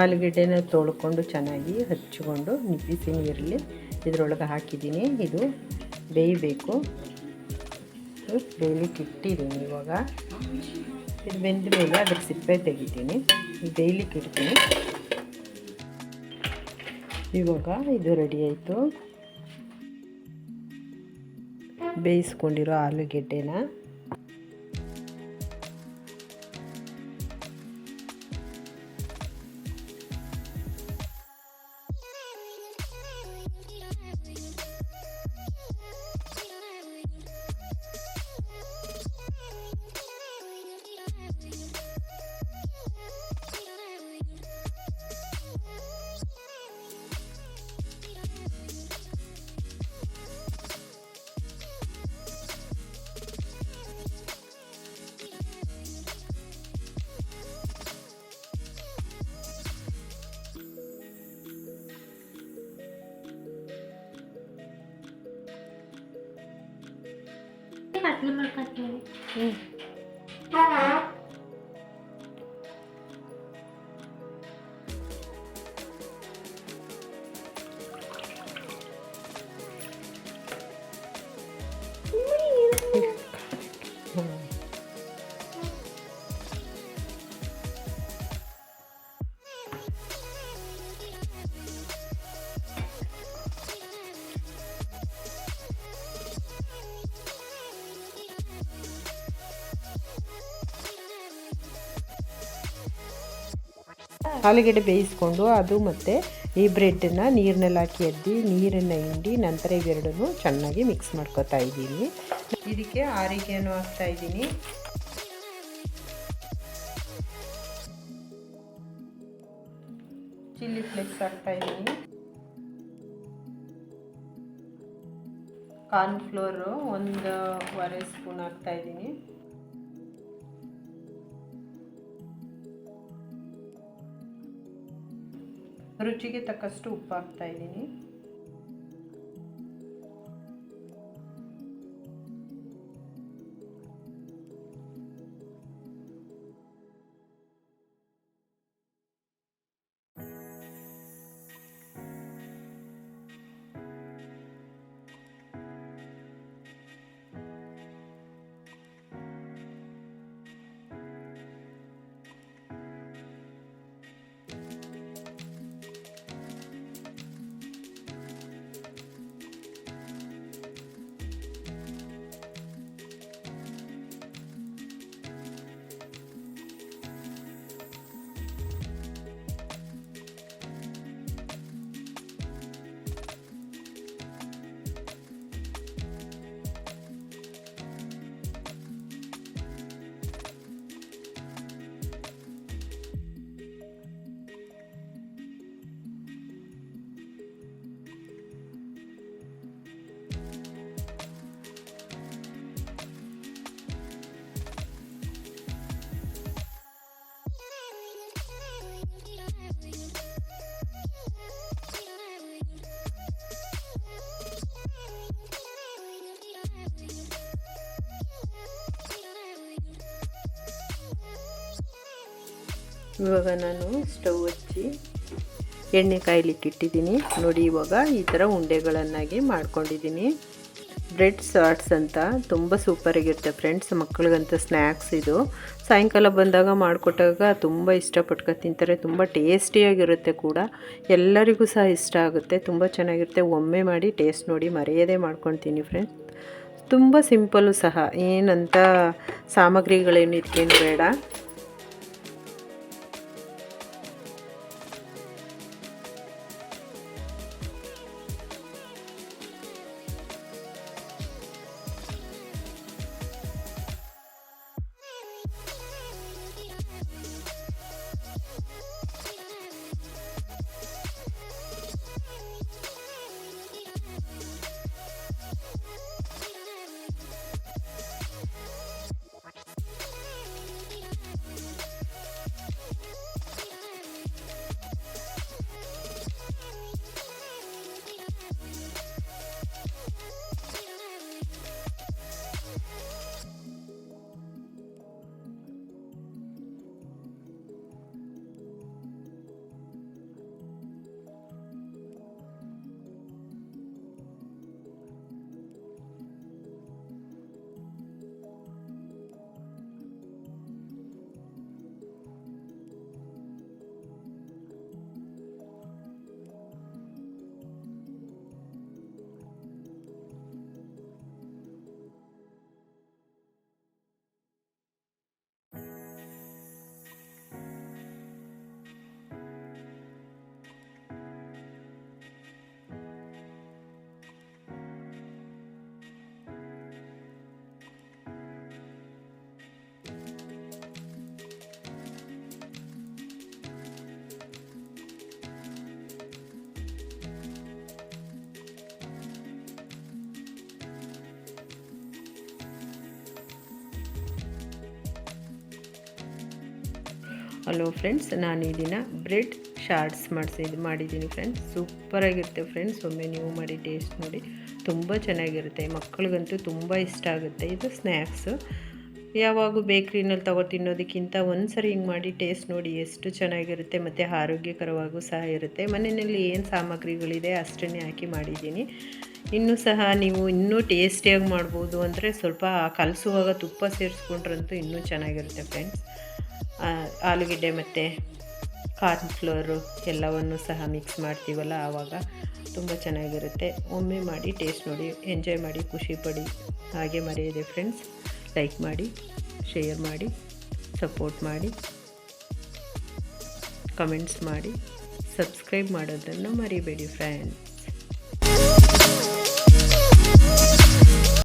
ಆಲೂಗೆಡ್ಡೆನ ತೊಳ್ಕೊಂಡು ಚೆನ್ನಾಗಿ ಹಚ್ಚಿಕೊಂಡು ಬಿಸಿ ನೀರಲ್ಲಿ ಇದರೊಳಗೆ ಹಾಕಿದ್ದೀನಿ. ಇದು ಬೇಯಬೇಕು. ಬೇಯಲಿಕ್ಕೆ ಇಟ್ಟಿದ್ದೀನಿ. ಇವಾಗ ಇದು ಬೆಂದ ಮೇಲೆ ಅದಕ್ಕೆ ಸಿಪ್ಪೆ ತೆಗಿತೀನಿ. ಬೇಯಲಿಕ್ಕೆ ಇಡ್ತೀನಿ. ಇವಾಗ ಇದು ರೆಡಿ ಆಯಿತು. ಬೇಯಿಸ್ಕೊಂಡಿರೋ ಆಲೂಗೆಡ್ಡೆನ ಆಲೂಗೆಡ್ಡೆ ಬೇಯಿಸ್ಕೊಂಡು ಅದು ಮತ್ತು ಈ ಬ್ರೆಡ್ಡನ್ನು ನೀರಿನಲ್ಲಿ ಹಾಕಿ ಎದ್ದು ನೀರನ್ನು ಹಿಂಡಿ ನಂತರ ಇವೆರಡನ್ನೂ ಚೆನ್ನಾಗಿ ಮಿಕ್ಸ್ ಮಾಡ್ಕೊತಾ ಇದ್ದೀನಿ. ಇದಕ್ಕೆ ಆರಿಗೆಯನ್ನು ಹಾಕ್ತಾ ಇದ್ದೀನಿ. ಚಿಲ್ಲಿ ಫ್ಲೇಕ್ಸ್ ಹಾಕ್ತಾ ಇದ್ದೀನಿ. ಕಾರ್ನ್ಫ್ಲೋರು 1 ಸ್ಪೂನ್ ಹಾಕ್ತಾ ಇದ್ದೀನಿ. ರುಚಿಗೆ ತಕ್ಕಷ್ಟು ಉಪ್ಪು ಹಾಕ್ತಾ ಇದ್ದೀನಿ. ಇವಾಗ ನಾನು ಸ್ಟವ್ ಹಚ್ಚಿ ಎಣ್ಣೆ ಕಾಯ್ಲಿಕ್ಕೆ ಇಟ್ಟಿದ್ದೀನಿ. ನೋಡಿ, ಇವಾಗ ಈ ಥರ ಉಂಡೆಗಳನ್ನಾಗಿ ಮಾಡ್ಕೊಂಡಿದ್ದೀನಿ. ಬ್ರೆಡ್ ಸಾಟ್ಸ್ ಅಂತ ತುಂಬ ಸೂಪರಾಗಿರುತ್ತೆ ಫ್ರೆಂಡ್ಸ್. ಮಕ್ಕಳಿಗಂತ ಸ್ನ್ಯಾಕ್ಸ್ ಇದು. ಸಾಯಂಕಾಲ ಬಂದಾಗ ಮಾಡಿಕೊಟ್ಟಾಗ ತುಂಬ ಇಷ್ಟಪಟ್ಕೊಂಡು ತಿಂತಾರೆ. ತುಂಬ ಟೇಸ್ಟಿಯಾಗಿರುತ್ತೆ ಕೂಡ. ಎಲ್ಲರಿಗೂ ಸಹ ಇಷ್ಟ ಆಗುತ್ತೆ. ತುಂಬ ಚೆನ್ನಾಗಿರುತ್ತೆ. ಒಮ್ಮೆ ಮಾಡಿ ಟೇಸ್ಟ್ ನೋಡಿ, ಮರೆಯದೇ ಮಾಡ್ಕೊಳ್ತೀನಿ ಫ್ರೆಂಡ್ಸ್. ತುಂಬ ಸಿಂಪಲ್ಲು ಸಹ. ಏನಂತ ಸಾಮಗ್ರಿಗಳೇನು ಇದಕ್ಕೇನು ಬೇಡ. ಹಲೋ ಫ್ರೆಂಡ್ಸ್, ನಾನು ಈ ದಿನ ಬ್ರೆಡ್ ಶಾರ್ಟ್ಸ್ ಮಾಡಿದ್ದೀನಿ ಫ್ರೆಂಡ್ಸ್. ಸೂಪರಾಗಿರುತ್ತೆ ಫ್ರೆಂಡ್ಸ್. ಒಮ್ಮೆ ನೀವು ಮಾಡಿ ಟೇಸ್ಟ್ ನೋಡಿ, ತುಂಬ ಚೆನ್ನಾಗಿರುತ್ತೆ. ಮಕ್ಕಳಿಗಂತೂ ತುಂಬ ಇಷ್ಟ ಆಗುತ್ತೆ. ಇದು ಸ್ನ್ಯಾಕ್ಸು. ಯಾವಾಗೂ ಬೇಕ್ರಿನಲ್ಲಿ ತಗೋ ತಿನ್ನೋದಕ್ಕಿಂತ ಒಂದು ಸರಿ ಹಿಂಗೆ ಮಾಡಿ ಟೇಸ್ಟ್ ನೋಡಿ, ಎಷ್ಟು ಚೆನ್ನಾಗಿರುತ್ತೆ ಮತ್ತು ಆರೋಗ್ಯಕರವಾಗೂ ಸಹ ಇರುತ್ತೆ. ಮನೆಯಲ್ಲಿ ಏನು ಸಾಮಗ್ರಿಗಳಿದೆ ಅಷ್ಟನ್ನೇ ಹಾಕಿ ಮಾಡಿದ್ದೀನಿ. ಇನ್ನೂ ಸಹ ನೀವು ಇನ್ನೂ ಟೇಸ್ಟಿಯಾಗಿ ಮಾಡ್ಬೋದು. ಅಂದರೆ ಸ್ವಲ್ಪ ಕಲಸುವಾಗ ತುಪ್ಪ ಸೇರಿಸ್ಕೊಂಡ್ರಂತೂ ಇನ್ನೂ ಚೆನ್ನಾಗಿರುತ್ತೆ ಫ್ರೆಂಡ್ಸ್. ಆಲೂಗೆಡ್ಡೆ ಮತ್ತು ಕಾರ್ನ್ಫ್ಲೋರು ಎಲ್ಲವನ್ನು ಸಹ ಮಿಕ್ಸ್ ಮಾಡ್ತೀವಲ್ಲ, ಆವಾಗ ತುಂಬ ಚೆನ್ನಾಗಿರುತ್ತೆ. ಒಮ್ಮೆ ಮಾಡಿ ಟೇಸ್ಟ್ ನೋಡಿ, ಎಂಜಾಯ್ ಮಾಡಿ, ಖುಷಿಪಡಿ. ಹಾಗೆ ಮರೆಯದೆ ಫ್ರೆಂಡ್ಸ್, ಲೈಕ್ ಮಾಡಿ, ಶೇರ್ ಮಾಡಿ, ಸಪೋರ್ಟ್ ಮಾಡಿ, ಕಮೆಂಟ್ಸ್ ಮಾಡಿ, ಸಬ್ಸ್ಕ್ರೈಬ್ ಮಾಡೋದನ್ನು ಮರಿಬೇಡಿ ಫ್ರೆಂಡ್ಸ್.